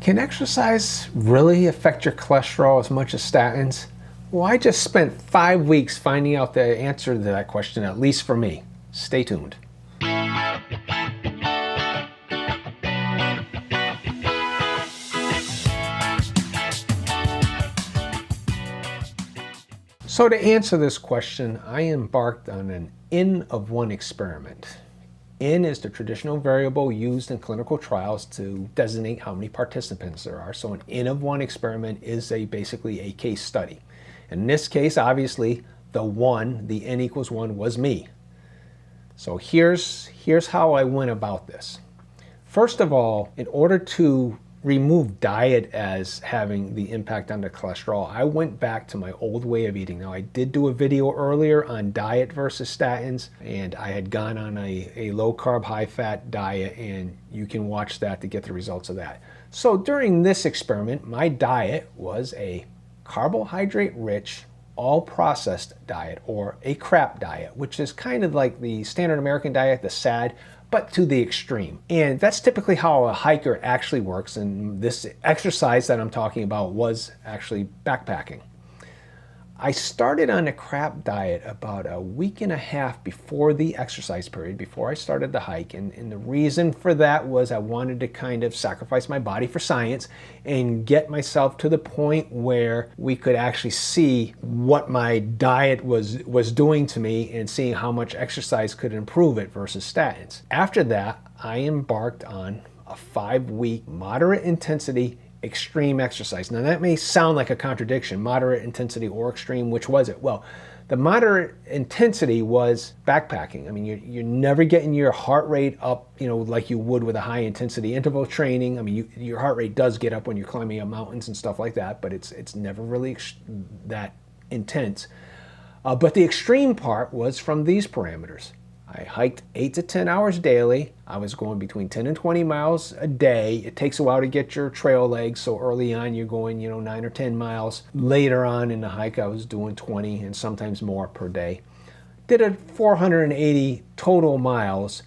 Can exercise really affect your cholesterol as much as statins? Well, I just spent 5 weeks finding out the answer to that question, at least for me. Stay tuned. So to answer this question, I embarked on an N-of-1 experiment. N is the traditional variable used in clinical trials to designate how many participants there are. So an N-of-1 experiment is basically a case study. In this case, obviously, the N equals 1 was me. So here's how I went about this. First of all, in order to remove diet as having the impact on the cholesterol, I went back to my old way of eating. Now, I did do a video earlier on diet versus statins, and I had gone on a low-carb, high-fat diet, and you can watch that to get the results of that. So during this experiment, my diet was a carbohydrate-rich, all-processed diet, or a CRAP diet, which is kind of like the standard American diet, the SAD, but to the extreme. And that's typically how a hiker actually works, and this exercise that I'm talking about was actually backpacking. I started on a CRAP diet about a week and a half before the exercise period, before I started the hike, and the reason for that was I wanted to kind of sacrifice my body for science and get myself to the point where we could actually see what my diet was doing to me and seeing how much exercise could improve it versus statins. After that, I embarked on a 5-week moderate intensity extreme exercise. Now that may sound like a contradiction, moderate intensity or extreme, which was it? Well, the moderate intensity was backpacking. I mean, you're never getting your heart rate up, like you would with a high intensity interval training. I mean, your heart rate does get up when you're climbing up mountains and stuff like that, but it's never really that intense. But the extreme part was from these parameters. I hiked 8 to 10 hours daily. I was going between 10 and 20 miles a day. It takes a while to get your trail legs, so early on you're going, 9 or 10 miles. Later on in the hike, I was doing 20 and sometimes more per day. Did a 480 total miles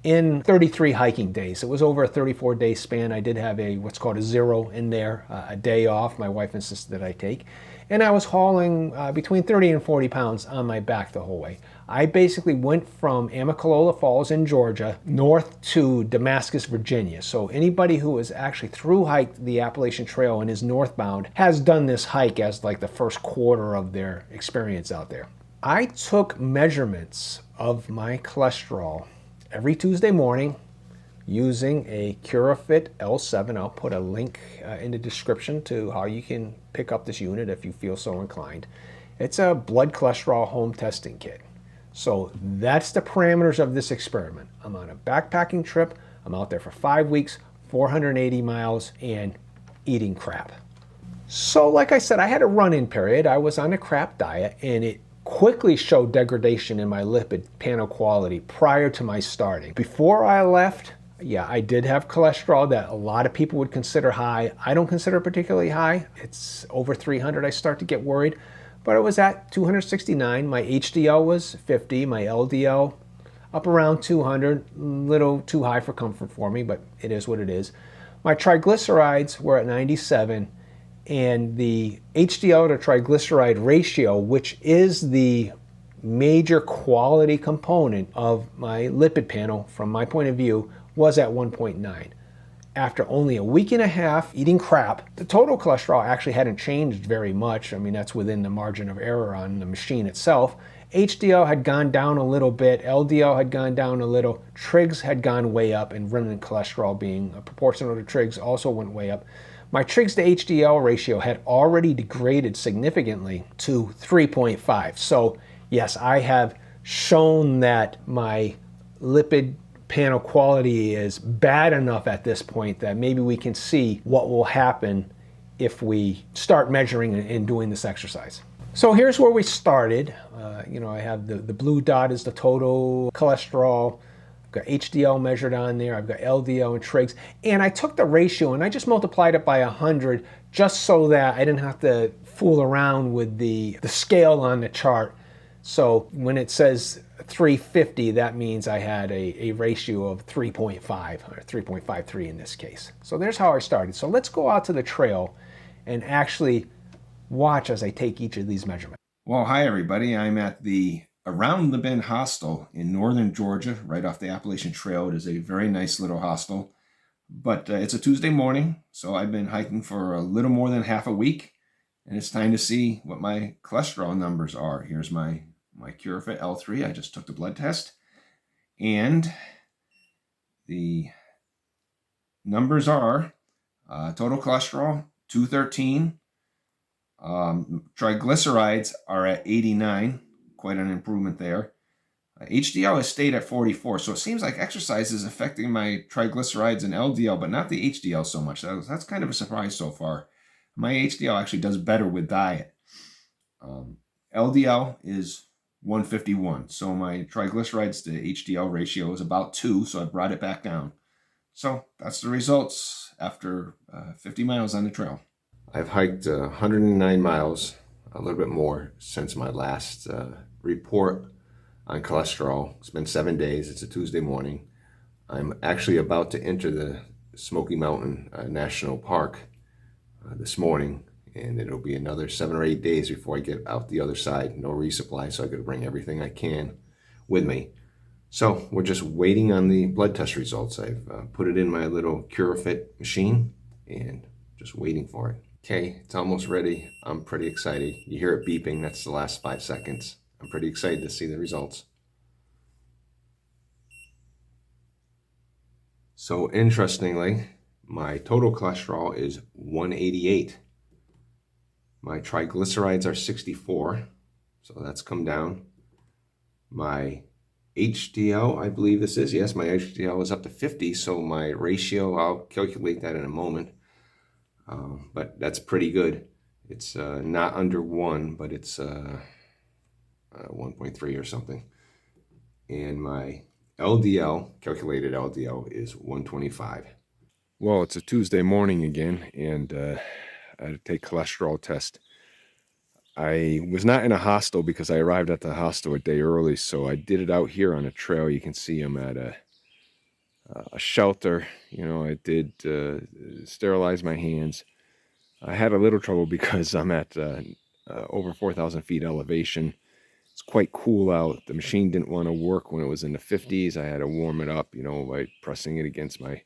in 33 hiking days. It was over a 34-day span. I did have what's called a 0 in there, a day off. My wife insisted that I take. And I was hauling between 30 and 40 pounds on my back the whole way. I basically went from Amicalola Falls in Georgia north to Damascus, Virginia. So anybody who has actually thru-hiked the Appalachian Trail and is northbound has done this hike as like the first quarter of their experience out there. I took measurements of my cholesterol every Tuesday morning using a CuraFit L7. I'll put a link in the description to how you can pick up this unit if you feel so inclined. It's a blood cholesterol home testing kit. So that's the parameters of this experiment. I'm on a backpacking trip. I'm out there for 5 weeks, 480 miles, and eating crap. So like I said, I had a run-in period. I was on a crap diet, and it quickly showed degradation in my lipid panel quality prior to my starting. Before I left, yeah, I did have cholesterol that a lot of people would consider high. I don't consider it particularly high. It's over 300, I start to get worried. But it was at 269. My HDL was 50. My LDL up around 200. A little too high for comfort for me, but it is what it is. My triglycerides were at 97. And the HDL to triglyceride ratio, which is the major quality component of my lipid panel from my point of view, was at 1.9. After only a week and a half eating crap, the total cholesterol actually hadn't changed very much. I mean, that's within the margin of error on the machine itself. HDL had gone down a little bit, LDL had gone down a little, trigs had gone way up, and remnant cholesterol being proportional to trigs also went way up. My trigs to HDL ratio had already degraded significantly to 3.5. So yes, I have shown that my lipid panel quality is bad enough at this point that maybe we can see what will happen if we start measuring and doing this exercise. So here's where we started. I have the blue dot is the total cholesterol. I've got HDL measured on there. I've got LDL and trigs. And I took the ratio and I just multiplied it by 100 just so that I didn't have to fool around with the scale on the chart. So when it says 350, that means I had a ratio of 3.5 or 3.53 in this case. So there's how I started. So let's go out to the trail and actually watch as I take each of these measurements. Well, hi everybody. I'm at the Around the Bend hostel in northern Georgia, right off the Appalachian Trail. It is a very nice little hostel, but it's a Tuesday morning, so I've been hiking for a little more than half a week, and it's time to see what my cholesterol numbers are. Here's my Curafit L3. I just took the blood test, and the numbers are total cholesterol 213. Triglycerides are at 89, quite an improvement there. HDL has stayed at 44, so it seems like exercise is affecting my triglycerides and LDL, but not the HDL so much. That's kind of a surprise so far. My HDL actually does better with diet. LDL is 151, so my triglycerides to HDL ratio is about 2, so I brought it back down. So that's the results after 50 miles on the trail. I've hiked 109 miles, a little bit more, since my last report on cholesterol. It's been 7 days. It's a Tuesday morning. I'm actually about to enter the Smoky Mountain National Park this morning, and it'll be another 7 or 8 days before I get out the other side. No resupply, so I could bring everything I can with me. So we're just waiting on the blood test results. I've put it in my little Curafit machine and just waiting for it. Okay, it's almost ready. I'm pretty excited. You hear it beeping. That's the last 5 seconds. I'm pretty excited to see the results. So interestingly, my total cholesterol is 188. My triglycerides are 64, so that's come down. My HDL, I believe this is, yes, my HDL is up to 50, so my ratio, I'll calculate that in a moment. But that's pretty good. It's not under 1, but it's 1.3 or something. And my LDL, calculated LDL, is 125. Well, it's a Tuesday morning again, and I had to take cholesterol test. I was not in a hostel because I arrived at the hostel a day early, so I did it out here on a trail. You can see I'm at a shelter. You know, I did sterilize my hands. I had a little trouble because I'm at over 4,000 feet elevation. It's quite cool out. The machine didn't want to work when it was in the 50s. I had to warm it up, you know, by pressing it against my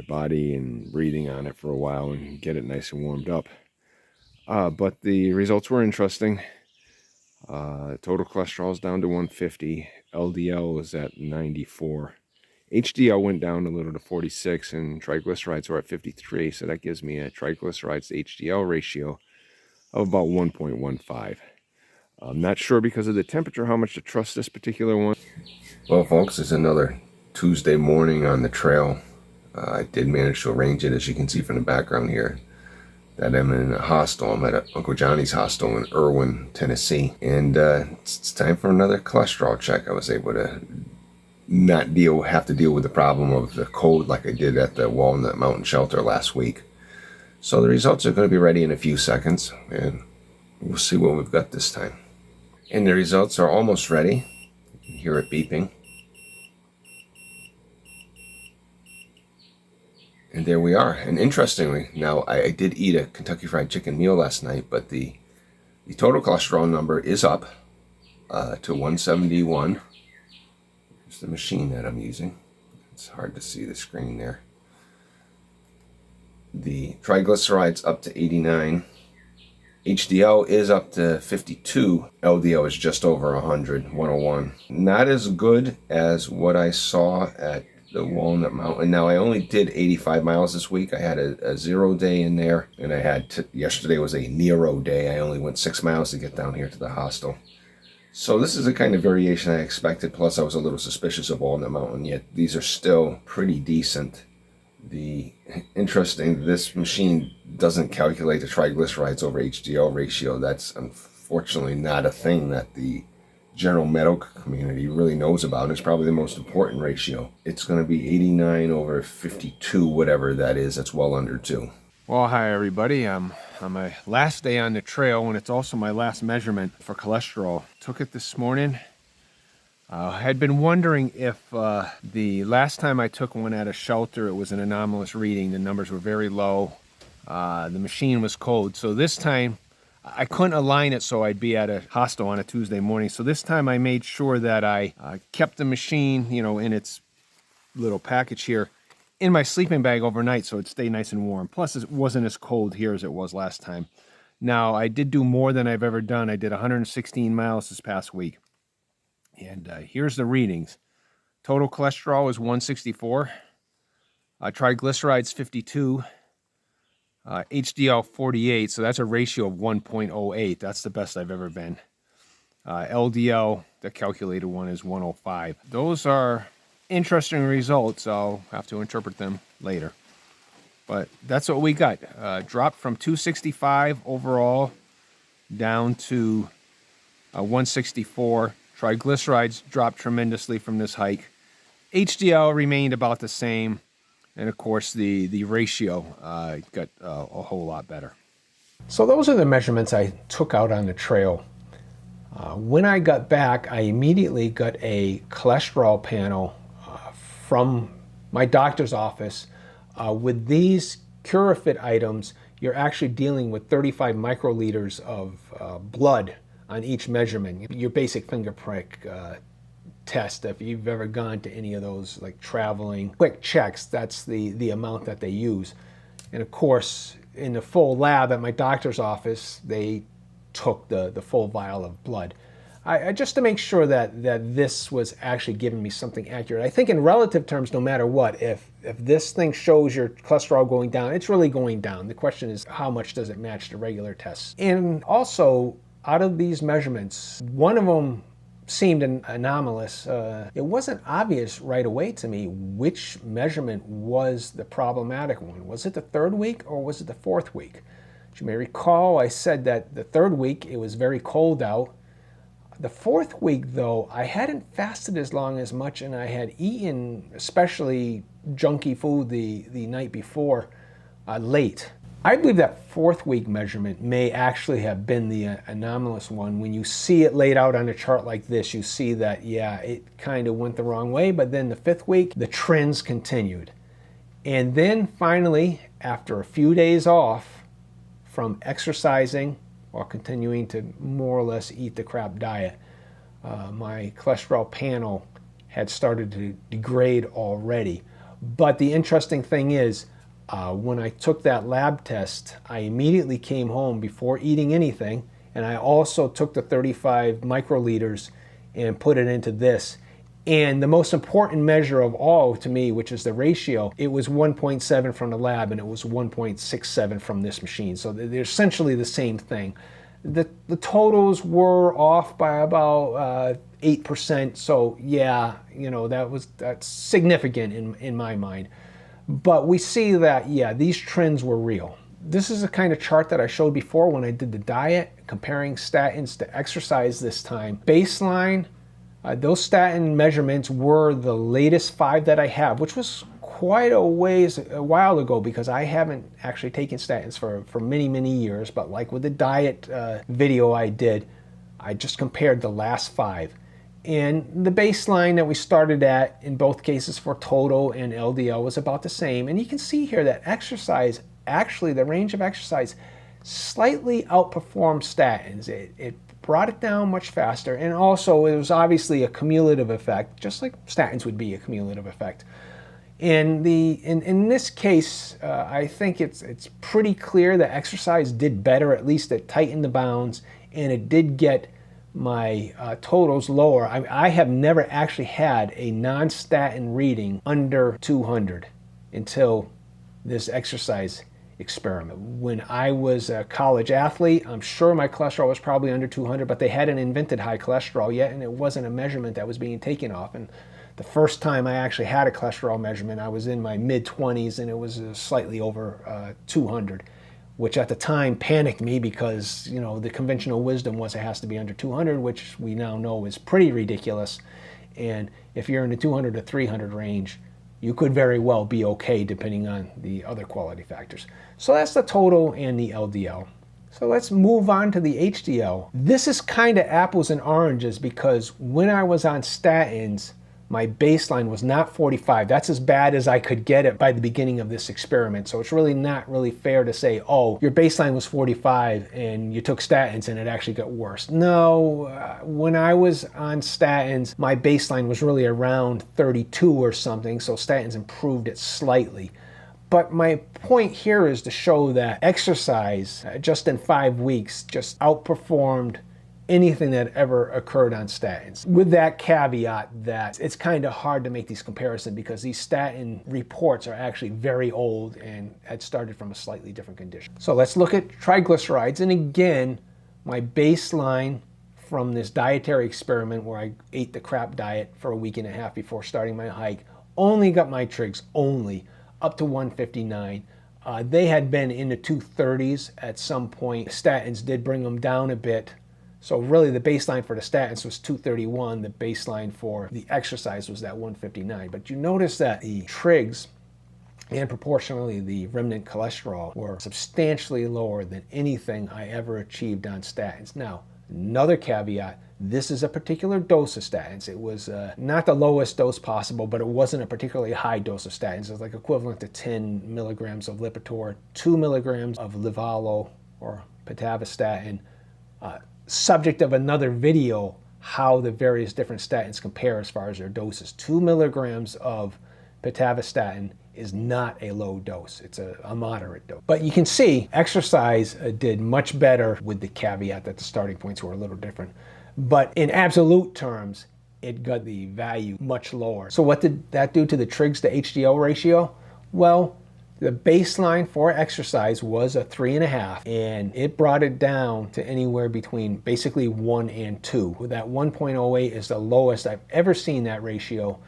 body and breathing on it for a while and get it nice and warmed up. But the results were interesting. Total cholesterol is down to 150. LDL is at 94. HDL went down a little to 46, and triglycerides were at 53, so that gives me a triglycerides to HDL ratio of about 1.15. I'm not sure because of the temperature how much to trust this particular one. Well, folks, it's another Tuesday morning on the trail. I did manage to arrange it, as you can see from the background here, that I'm in a hostel. I'm at Uncle Johnny's hostel in Irwin, Tennessee, and it's time for another cholesterol check. I was able to not have to deal with the problem of the cold like I did at the Walnut Mountain shelter last week. So the results are going to be ready in a few seconds, and we'll see what we've got this time. And the results are almost ready. You can hear it beeping. And there we are. And interestingly, now I did eat a Kentucky Fried Chicken meal last night, but the total cholesterol number is up to 171. Here's the machine that I'm using. It's hard to see the screen there. The triglycerides up to 89. HDL is up to 52. LDL is just over 100, 101. Not as good as what I saw at the Walnut Mountain. Now, I only did 85 miles this week. I had a 0 day in there, and I had yesterday was a Nero day. I only went 6 miles to get down here to the hostel. So this is the kind of variation I expected, plus I was a little suspicious of Walnut Mountain, yet these are still pretty decent. Interesting, this machine doesn't calculate the triglycerides over HDL ratio. That's unfortunately not a thing that the general medical community really knows about. It's probably the most important ratio. It's going to be 89 over 52, whatever that is. That's well under 2. Well, hi everybody. On my last day on the trail, and it's also my last measurement for cholesterol. Took it this morning. I had been wondering if the last time I took one at a shelter, it was an anomalous reading. The numbers were very low. The machine was cold. So this time, I couldn't align it so I'd be at a hostel on a Tuesday morning. So this time I made sure that I kept the machine, in its little package here, in my sleeping bag overnight so it'd stay nice and warm. Plus, it wasn't as cold here as it was last time. Now, I did do more than I've ever done. I did 116 miles this past week. And here's the readings. Total cholesterol is 164. Triglycerides 52. HDL 48, so that's a ratio of 1.08. That's the best I've ever been. LDL, the calculated one, is 105. Those are interesting results. I'll have to interpret them later. But that's what we got. Dropped from 265 overall down to 164. Triglycerides dropped tremendously from this hike. HDL remained about the same. And of course, the ratio got a whole lot better. So those are the measurements I took out on the trail. When I got back, I immediately got a cholesterol panel from my doctor's office. With these CuraFit items, you're actually dealing with 35 microliters of blood on each measurement. Your basic finger prick test, if you've ever gone to any of those like traveling quick checks, that's the amount that they use. And of course, in the full lab at my doctor's office, they took the full vial of blood. I just to make sure that this was actually giving me something accurate. I think in relative terms, no matter what, if this thing shows your cholesterol going down, it's really going down. The question is, how much does it match the regular tests? And also, out of these measurements, one of them seemed anomalous. It wasn't obvious right away to me which measurement was the problematic one. Was it the third week or was it the fourth week? As you may recall, I said that the third week it was very cold out. The fourth week, though, I hadn't fasted as long as much, and I had eaten especially junky food the night before late. I believe that fourth week measurement may actually have been the anomalous one. When you see it laid out on a chart like this, you see that, yeah, it kind of went the wrong way, but then the fifth week, the trends continued. And then finally, after a few days off from exercising while continuing to more or less eat the crap diet, my cholesterol panel had started to degrade already. But the interesting thing is, when I took that lab test, I immediately came home before eating anything, and I also took the 35 microliters and put it into this. And the most important measure of all to me, which is the ratio, it was 1.7 from the lab and it was 1.67 from this machine. So they're essentially the same thing. The totals were off by about 8%. So yeah, that's significant in my mind. But we see that, yeah, these trends were real. This is the kind of chart that I showed before when I did the diet, comparing statins to exercise this time. Baseline, those statin measurements were the latest 5 that I have, which was quite a while ago because I haven't actually taken statins for many, many years. But like with the diet video I did, I just compared the last 5. And the baseline that we started at in both cases for total and LDL was about the same. And you can see here that exercise, actually the range of exercise slightly outperformed statins. It brought it down much faster. And also it was obviously a cumulative effect, just like statins would be a cumulative effect. And in this case, I think it's pretty clear that exercise did better, at least it tightened the bounds, and it did get my totals lower. I have never actually had a non-statin reading under 200 until this exercise experiment. When I was a college athlete, I'm sure my cholesterol was probably under 200, but they hadn't invented high cholesterol yet, and it wasn't a measurement that was being taken off. And the first time I actually had a cholesterol measurement, I was in my mid-20s, and it was slightly over 200. Which at the time panicked me because, the conventional wisdom was it has to be under 200, which we now know is pretty ridiculous. And if you're in the 200 to 300 range, you could very well be okay depending on the other quality factors. So that's the total and the LDL. So let's move on to the HDL. This is kind of apples and oranges because when I was on statins, my baseline was not 45. That's as bad as I could get it by the beginning of this experiment. So it's really not really fair to say, oh, your baseline was 45 and you took statins and it actually got worse. No, when I was on statins, my baseline was really around 32 or something. So statins improved it slightly. But my point here is to show that exercise, just in 5 weeks, just outperformed anything that ever occurred on statins. With that caveat that it's kind of hard to make these comparisons because these statin reports are actually very old and had started from a slightly different condition. So let's look at triglycerides. And again, my baseline from this dietary experiment where I ate the crap diet for a week and a half before starting my hike, only got my trigs up to 159. They had been in the 230s at some point. Statins did bring them down a bit. So really the baseline for the statins was 231. The baseline for the exercise was that 159. But you notice that the trigs and proportionally the remnant cholesterol were substantially lower than anything I ever achieved on statins. Now, another caveat, this is a particular dose of statins. It was not the lowest dose possible, but it wasn't a particularly high dose of statins. It's like equivalent to 10 milligrams of Lipitor, 2 milligrams of Livalo or pitavastatin. Subject of another video, how the various different statins compare as far as their doses. 2 milligrams of pitavastatin is not a low dose. It's a moderate dose. But you can see exercise did much better with the caveat that the starting points were a little different. But in absolute terms, it got the value much lower. So what did that do to the trigs to HDL ratio? Well, the baseline for exercise was a 3.5, and it brought it down to anywhere between basically 1 and 2. That 1.08 is the lowest I've ever seen that ratio.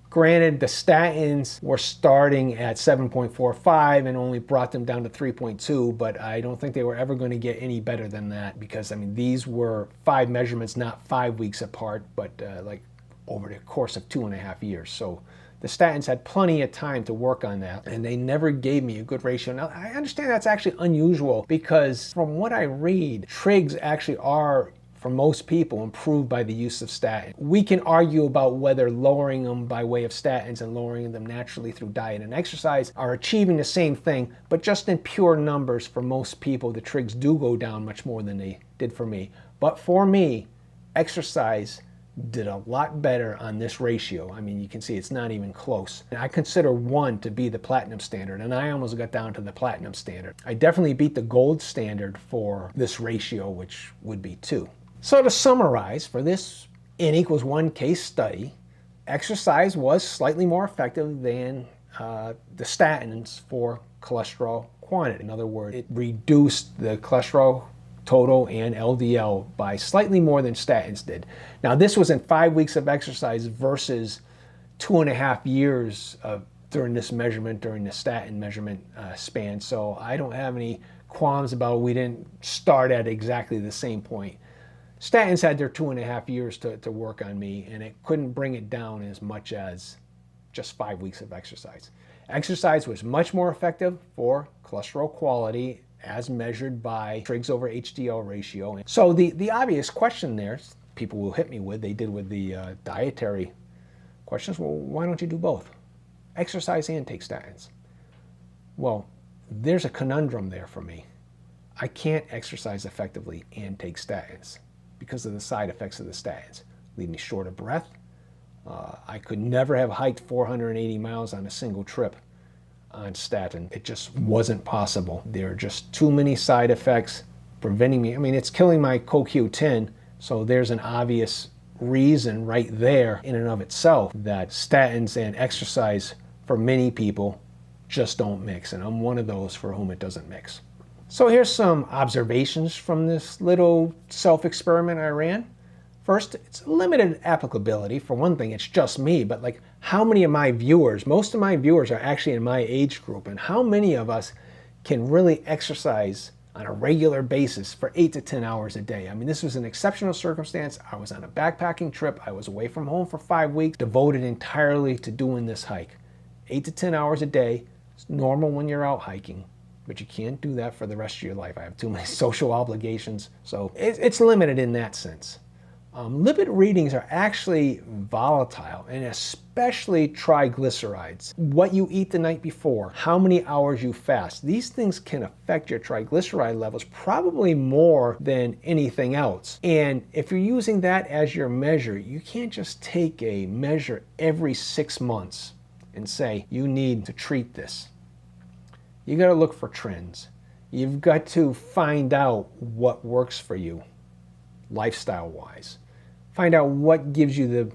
Granted, the statins were starting at 7.45 and only brought them down to 3.2, but I don't think they were ever going to get any better than that because, I mean, these were 5 measurements, not 5 weeks apart, but like over the course of 2.5 years. So the statins had plenty of time to work on that, and they never gave me a good ratio. Now, I understand that's actually unusual because from what I read, trigs actually are, for most people, improved by the use of statins. We can argue about whether lowering them by way of statins and lowering them naturally through diet and exercise are achieving the same thing, but just in pure numbers, for most people, the trigs do go down much more than they did for me. But for me, exercise did a lot better on this ratio. I mean, you can see it's not even close. And I consider 1 to be the platinum standard, and I almost got down to the platinum standard. I definitely beat the gold standard for this ratio, which would be 2. So to summarize, for this N=1 case study, exercise was slightly more effective than the statins for cholesterol quantity. In other words, it reduced the cholesterol total and LDL by slightly more than statins did. Now, this was in 5 weeks of exercise versus 2.5 years during this measurement, during the statin measurement span. So I don't have any qualms about we didn't start at exactly the same point. Statins had their 2.5 years to work on me, and it couldn't bring it down as much as just 5 weeks of exercise. Exercise was much more effective for cholesterol quality as measured by trigs over HDL ratio. So the obvious question there, people will hit me with, they did with the dietary questions, well, why don't you do both? Exercise and take statins. Well, there's a conundrum there for me. I can't exercise effectively and take statins because of the side effects of the statins. Leave me short of breath. I could never have hiked 480 miles on a single trip on statin. It just wasn't possible. There are just too many side effects preventing me. I mean, it's killing my CoQ10, so there's an obvious reason right there in and of itself that statins and exercise for many people just don't mix, and I'm one of those for whom it doesn't mix. So here's some observations from this little self-experiment I ran. First, it's limited applicability. For one thing, it's just me, but like how many of my viewers, most of my viewers are actually in my age group, and how many of us can really exercise on a regular basis for 8 to 10 hours a day? I mean, this was an exceptional circumstance. I was on a backpacking trip. I was away from home for 5 weeks, devoted entirely to doing this hike. 8 to 10 hours a day. It's normal when you're out hiking, but you can't do that for the rest of your life. I have too many social obligations, so it's limited in that sense. Lipid readings are actually volatile, and especially triglycerides. What you eat the night before, how many hours you fast. These things can affect your triglyceride levels probably more than anything else. And if you're using that as your measure, you can't just take a measure every 6 months and say, you need to treat this. You got to look for trends. You've got to find out what works for you, lifestyle-wise. Find out what gives you the,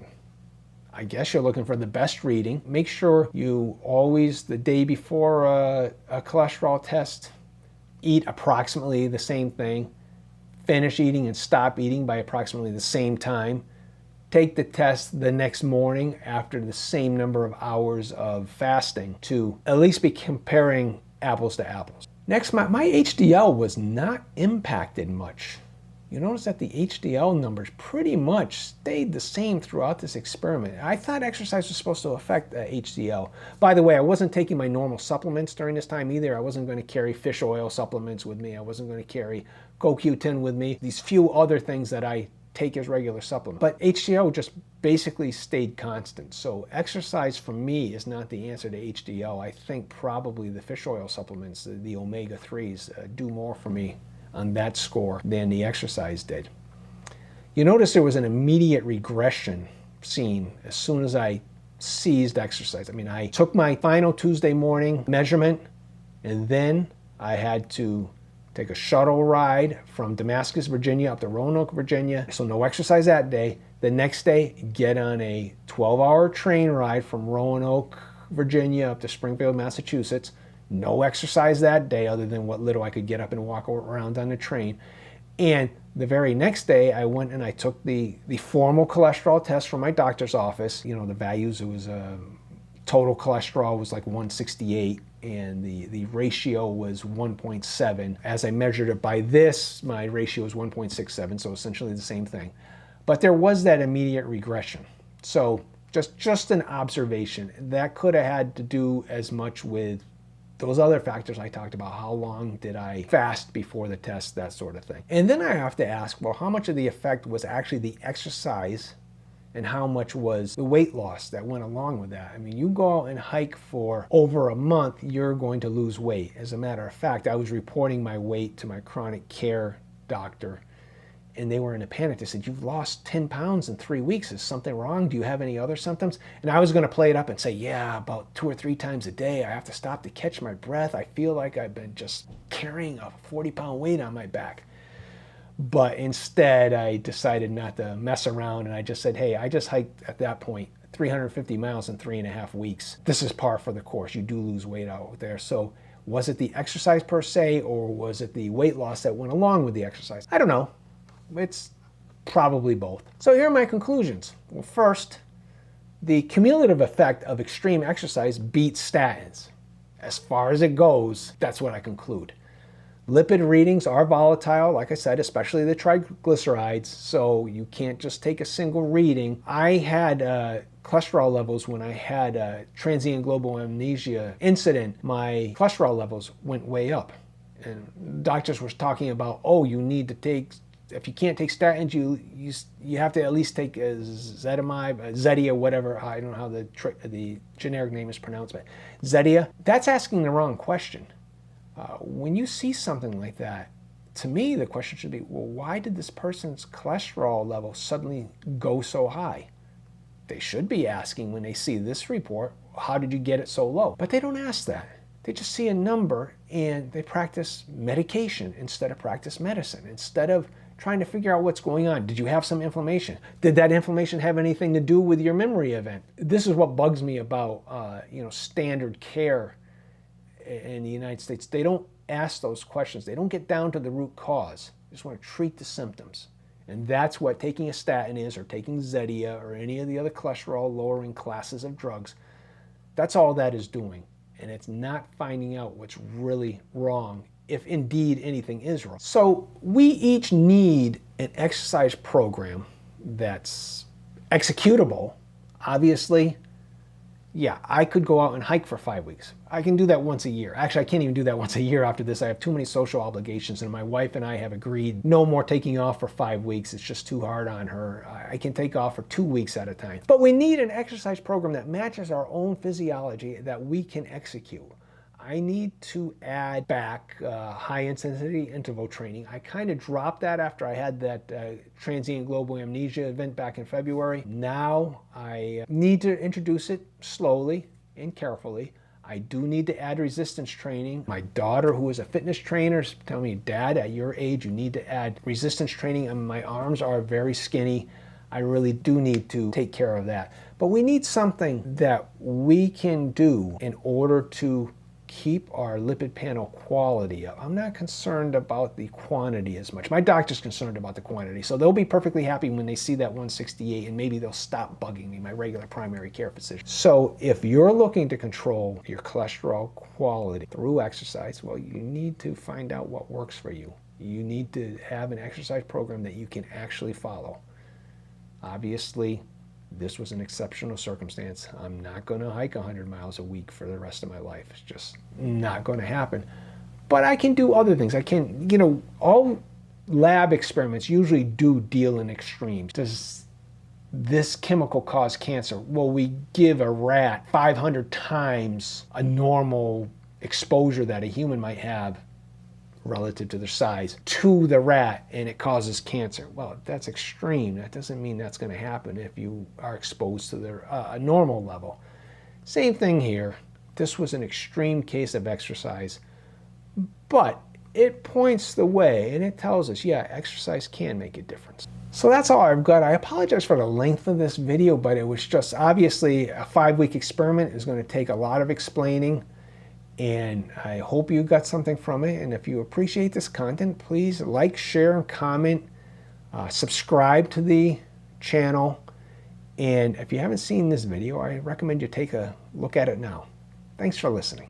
I guess you're looking for the best reading. Make sure you always, the day before a cholesterol test, eat approximately the same thing. Finish eating and stop eating by approximately the same time. Take the test the next morning after the same number of hours of fasting to at least be comparing apples to apples. Next, my HDL was not impacted much. You notice that the HDL numbers pretty much stayed the same throughout this experiment. I thought exercise was supposed to affect HDL. By the way, I wasn't taking my normal supplements during this time either. I wasn't going to carry fish oil supplements with me. I wasn't going to carry CoQ10 with me. These few other things that I take as regular supplements. But HDL just basically stayed constant. So exercise for me is not the answer to HDL. I think probably the fish oil supplements, the omega-3s, do more for me on that score than the exercise did. You notice there was an immediate regression seen as soon as I ceased exercise. I mean, I took my final Tuesday morning measurement, and then I had to take a shuttle ride from Damascus, Virginia up to Roanoke, Virginia. So no exercise that day. The next day, get on a 12-hour train ride from Roanoke, Virginia up to Springfield, Massachusetts. No exercise that day other than what little I could get up and walk around on the train. And the very next day, I went and I took the formal cholesterol test from my doctor's office. You know, the values, it was total cholesterol was like 168, and the ratio was 1.7. As I measured it by this, my ratio was 1.67, so essentially the same thing. But there was that immediate regression. So just an observation. That could have had to do as much with those other factors I talked about. How long did I fast before the test, that sort of thing. And then I have to ask, well, how much of the effect was actually the exercise and how much was the weight loss that went along with that? I mean, you go out and hike for over a month, you're going to lose weight. As a matter of fact, I was reporting my weight to my chronic care doctor, and they were in a panic. They said, you've lost 10 pounds in 3 weeks. Is something wrong? Do you have any other symptoms? And I was going to play it up and say, yeah, about 2 or 3 times a day. I have to stop to catch my breath. I feel like I've been just carrying a 40-pound weight on my back. But instead, I decided not to mess around, and I just said, hey, I just hiked at that point 350 miles in 3.5 weeks. This is par for the course. You do lose weight out there. So was it the exercise per se, or was it the weight loss that went along with the exercise? I don't know. It's probably both. So here are my conclusions. Well, first, the cumulative effect of extreme exercise beats statins. As far as it goes, that's what I conclude. Lipid readings are volatile, like I said, especially the triglycerides, so you can't just take a single reading. I had cholesterol levels when I had a transient global amnesia incident. My cholesterol levels went way up. And doctors were talking about, oh, you need to take, if you can't take statins, you have to at least take Zetamib, Zetia, whatever. I don't know how the generic name is pronounced, but Zetia. That's asking the wrong question. When you see something like that, to me, the question should be, well, why did this person's cholesterol level suddenly go so high? They should be asking when they see this report, how did you get it so low? But they don't ask that. They just see a number and they practice medication instead of practice medicine. Instead of trying to figure out what's going on. Did you have some inflammation? Did that inflammation have anything to do with your memory event? This is what bugs me about standard care in the United States. They don't ask those questions. They don't get down to the root cause. They just want to treat the symptoms. And that's what taking a statin is, or taking Zetia, or any of the other cholesterol lowering classes of drugs. That's all that is doing. And it's not finding out what's really wrong, if indeed anything is wrong. So we each need an exercise program that's executable. Obviously, Yeah, I could go out and hike for 5 weeks. I can do that once a year. Actually, I can't even do that once a year after this. I have too many social obligations, and my wife and I have agreed no more taking off for 5 weeks. It's just too hard on her. I can take off for 2 weeks at a time. But we need an exercise program that matches our own physiology that we can execute. I need to add back high intensity interval training. I kind of dropped that after I had that transient global amnesia event back in February. Now I need to introduce it slowly and carefully. I do need to add resistance training. My daughter, who is a fitness trainer, is telling me, Dad, at your age, you need to add resistance training. And my arms are very skinny. I really do need to take care of that. But we need something that we can do in order to keep our lipid panel quality up. I'm not concerned about the quantity as much. My doctor's concerned about the quantity, so they'll be perfectly happy when they see that 168, and maybe they'll stop bugging me, my regular primary care physician. So if you're looking to control your cholesterol quality through exercise, well, you need to find out what works for you. You need to have an exercise program that you can actually follow. Obviously, this was an exceptional circumstance. I'm not going to hike 100 miles a week for the rest of my life. It's just not going to happen. But I can do other things. I can, all lab experiments usually do deal in extremes. Does this chemical cause cancer? Well, we give a rat 500 times a normal exposure that a human might have relative to their size to the rat, and it causes cancer. Well, that's extreme. That doesn't mean that's going to happen if you are exposed to a normal level. Same thing here. This was an extreme case of exercise, but it points the way and it tells us, yeah, exercise can make a difference. So that's all I've got. I apologize for the length of this video, but it was just obviously a 5-week experiment. Is going to take a lot of explaining. And I hope you got something from it. And if you appreciate this content, please like, share, and comment. Subscribe to the channel. And if you haven't seen this video, I recommend you take a look at it now. Thanks for listening.